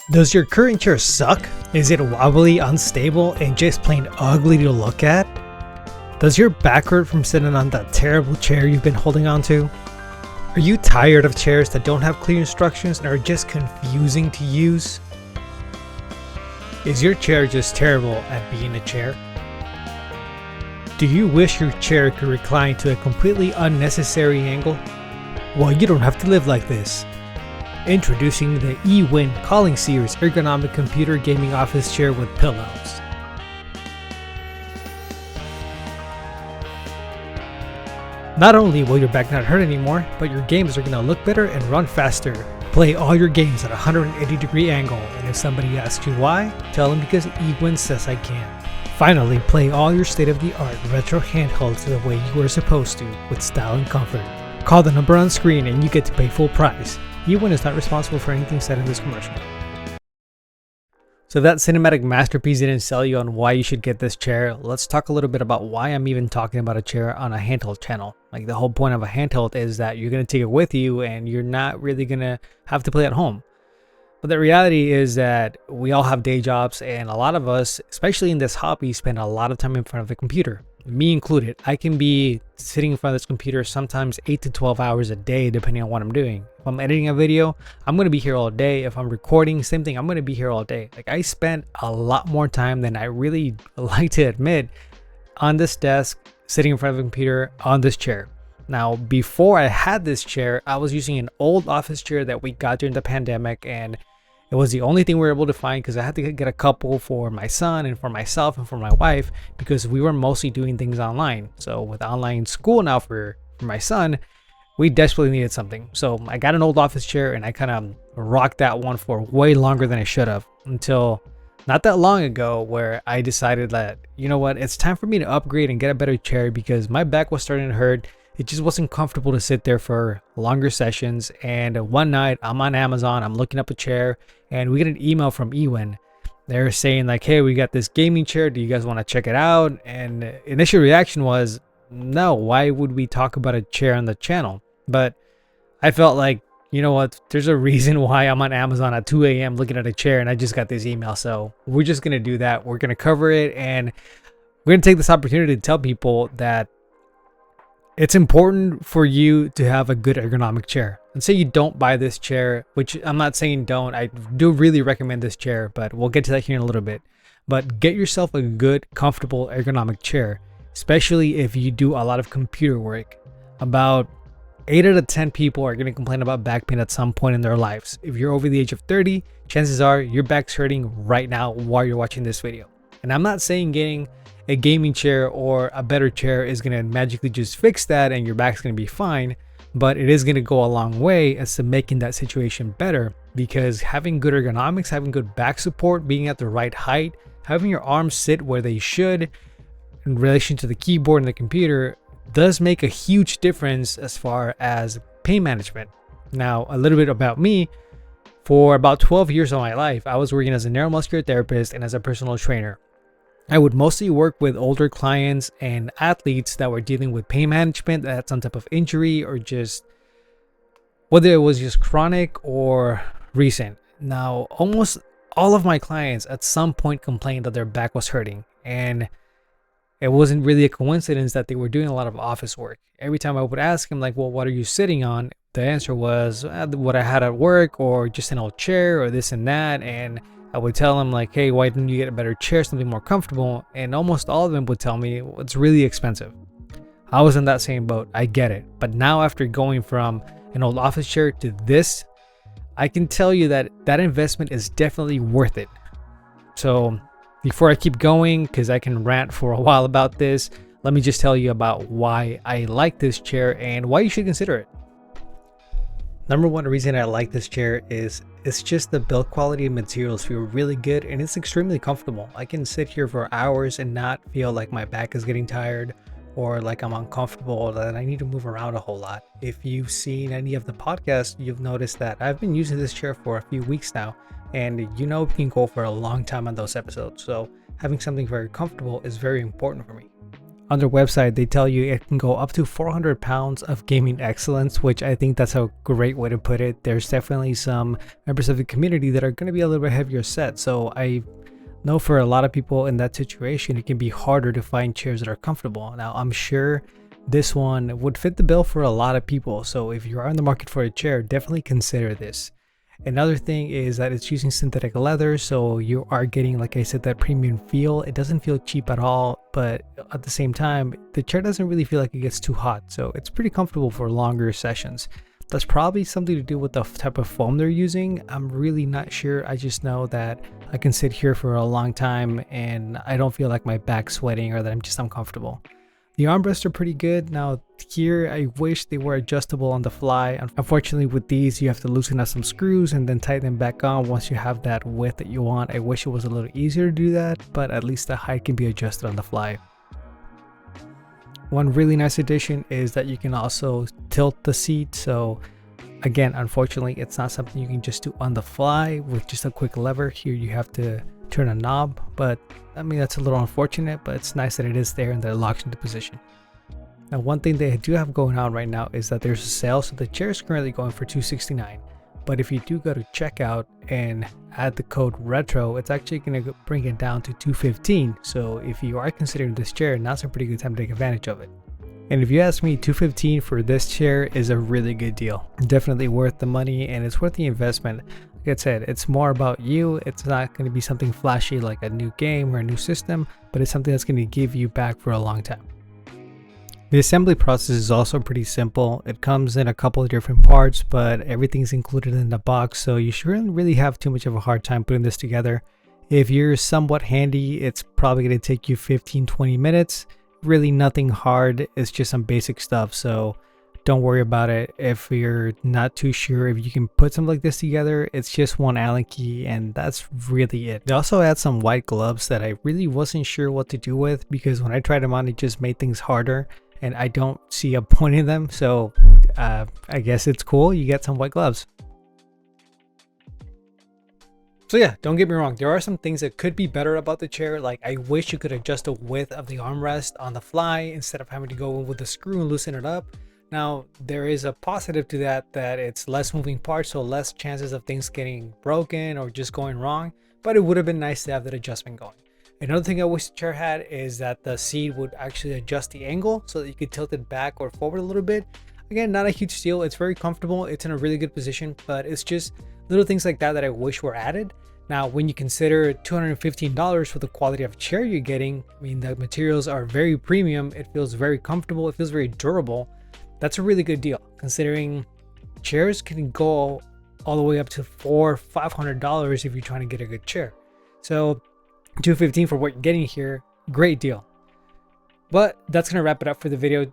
Does your current chair suck? Is it wobbly, unstable, and just plain ugly to look at? Does your back hurt from sitting on that terrible chair you've been holding on to? Are you tired of chairs that don't have clear instructions and are just confusing to use? Is your chair just terrible at being a chair? Do you wish your chair could recline to a completely unnecessary angle? Well, you don't have to live like this. Introducing the eWin Calling Series Ergonomic Computer Gaming Office Chair with Pillows. Not only will your back not hurt anymore, but your games are going to look better and run faster. Play all your games at a 180-degree angle, and if somebody asks you why, tell them because eWin says I can. Finally, play all your state-of-the-art retro handhelds the way you were supposed to, with style and comfort. Call the number on screen and you get to pay full price. eWin is not responsible for anything said in this commercial. So if that cinematic masterpiece didn't sell you on why you should get this chair, let's talk a little bit about why I'm even talking about a chair on a handheld channel. Like, the whole point of a handheld is that you're going to take it with you and you're not really going to have to play at home. But the reality is that we all have day jobs, and a lot of us, especially in this hobby, spend a lot of time in front of the computer. Me included. I can be sitting in front of this computer sometimes 8 to 12 hours a day, depending on what I'm doing. If I'm editing a video, I'm going to be here all day. If I'm recording, same thing, I'm going to be here all day. Like, I spend a lot more time than I really like to admit on this desk, sitting in front of a computer, on this chair. Now, before I had this chair, I was using an old office chair that we got during the pandemic, and it was the only thing we were able to find because I had to get a couple for my son and for myself and for my wife, because we were mostly doing things online. So with online school now for my son, we desperately needed something. So I got an old office chair and I kind of rocked that one for way longer than I should have, until not that long ago, where I decided that, you know what, it's time for me to upgrade and get a better chair because my back was starting to hurt. It just wasn't comfortable to sit there for longer sessions. And one night I'm on Amazon, I'm looking up a chair, and we get an email from eWin. They're saying like, hey, we got this gaming chair. Do you guys want to check it out? And initial reaction was, no, why would we talk about a chair on the channel? But I felt like, you know what, there's a reason why I'm on Amazon at 2 a.m. looking at a chair and I just got this email. So we're just going to do that. We're going to cover it, and we're going to take this opportunity to tell people that it's important for you to have a good ergonomic chair. And say you don't buy this chair, which I'm not saying don't. I do really recommend this chair, but we'll get to that here in a little bit. But get yourself a good, comfortable ergonomic chair, especially if you do a lot of computer work. About 8 out of 10 people are going to complain about back pain at some point in their lives. If you're over the age of 30, chances are your back's hurting right now while you're watching this video. And I'm not saying getting a gaming chair or a better chair is going to magically just fix that and your back's going to be fine, but it is going to go a long way as to making that situation better, because having good ergonomics, having good back support, being at the right height, having your arms sit where they should in relation to the keyboard and the computer does make a huge difference as far as pain management. Now, a little bit about me. For about 12 years of my life, I was working as a neuromuscular therapist and as a personal trainer. I would mostly work with older clients and athletes that were dealing with pain management, that had some type of injury, or just whether it was just chronic or recent. Now, almost all of my clients at some point complained that their back was hurting, and it wasn't really a coincidence that they were doing a lot of office work. Every time I would ask them, like, well, what are you sitting on? The answer was what I had at work, or just an old chair, or this and that. And I would tell them like, hey, why didn't you get a better chair, something more comfortable? And almost all of them would tell me it's really expensive. I was in that same boat. I get it. But now, after going from an old office chair to this, I can tell you that that investment is definitely worth it. So before I keep going, because I can rant for a while about this, let me just tell you about why I like this chair and why you should consider it. Number one reason I like this chair is it's just the build quality and materials feel really good, and it's extremely comfortable. I can sit here for hours and not feel like my back is getting tired or like I'm uncomfortable or that I need to move around a whole lot. If you've seen any of the podcasts, you've noticed that I've been using this chair for a few weeks now, and you know we can go for a long time on those episodes. So having something very comfortable is very important for me. On their website, they tell you it can go up to 400 pounds of gaming excellence, which I think that's a great way to put it. There's definitely some members of the community that are going to be a little bit heavier set. So I know for a lot of people in that situation, it can be harder to find chairs that are comfortable. Now, I'm sure this one would fit the bill for a lot of people. So if you are in the market for a chair, definitely consider this. Another thing is that it's using synthetic leather, so you are getting, like I said, that premium feel. It doesn't feel cheap at all, but at the same time, the chair doesn't really feel like it gets too hot, so it's pretty comfortable for longer sessions. That's probably something to do with the type of foam they're using. I'm really not sure. I just know that I can sit here for a long time and I don't feel like my back's sweating or that I'm just uncomfortable. The armrests are pretty good. Now here, I wish they were adjustable on the fly. Unfortunately, with these, you have to loosen up some screws and then tighten them back on once you have that width that you want. I wish it was a little easier to do that, but at least the height can be adjusted on the fly. One really nice addition is that you can also tilt the seat. So again, unfortunately, it's not something you can just do on the fly with just a quick lever. Here you have to turn a knob, but I mean, that's a little unfortunate, but it's nice that it is there and that it locks into position. Now, one thing they do have going on right now is that there's a sale. So the chair is currently going for $269, but if you do go to checkout and add the code retro, it's actually going to bring it down to $215. So if you are considering this chair, now's a pretty good time to take advantage of it. And if you ask me, $215 for this chair is a really good deal. Definitely worth the money, and it's worth the investment. Like I said, it's more about you. It's not going to be something flashy like a new game or a new system, but it's something that's going to give you back for a long time. The assembly process is also pretty simple. It comes in a couple of different parts, but everything's included in the box, so you shouldn't really have too much of a hard time putting this together. If you're somewhat handy, it's probably going to take you 15-20 minutes. Really nothing hard. It's just some basic stuff, so don't worry about it. If you're not too sure if you can put something like this together, it's just one Allen key and that's really it. They also add some white gloves that I really wasn't sure what to do with, because when I tried them on, it just made things harder and I don't see a point in them. So I guess it's cool. You get some white gloves. So yeah, don't get me wrong, there are some things that could be better about the chair. Like, I wish you could adjust the width of the armrest on the fly instead of having to go with the screw and loosen it up. Now, there is a positive to that it's less moving parts, so less chances of things getting broken or just going wrong, but it would have been nice to have that adjustment going. Another thing I wish the chair had is that the seat would actually adjust the angle so that you could tilt it back or forward a little bit. Again, not a huge deal. It's very comfortable. It's in a really good position, but it's just little things like that I wish were added. Now, when you consider $215 for the quality of chair you're getting, I mean, the materials are very premium. It feels very comfortable. It feels very durable. That's a really good deal, considering chairs can go all the way up to $400-500 if you're trying to get a good chair. So $215 for what you're getting here, great deal. But that's gonna wrap it up for the video.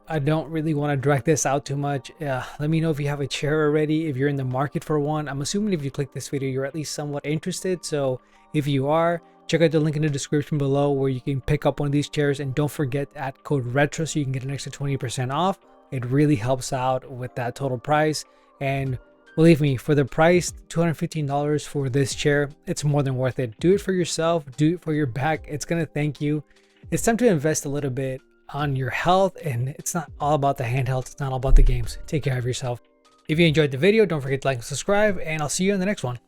I don't really want to drag this out too much. Let me know if you have a chair already, if you're in the market for one. I'm assuming if you click this video, you're at least somewhat interested. So if you are, check out the link in the description below where you can pick up one of these chairs, and don't forget to add code retro so you can get an extra 20% off. It really helps out with that total price. And believe me, for the price, $215 for this chair, it's more than worth it. Do it for yourself, do it for your back. It's gonna thank you. It's time to invest a little bit on your health, and it's not all about the handheld, it's not all about the games. Take care of yourself. If you enjoyed the video, don't forget to like and subscribe, and I'll see you in the next one.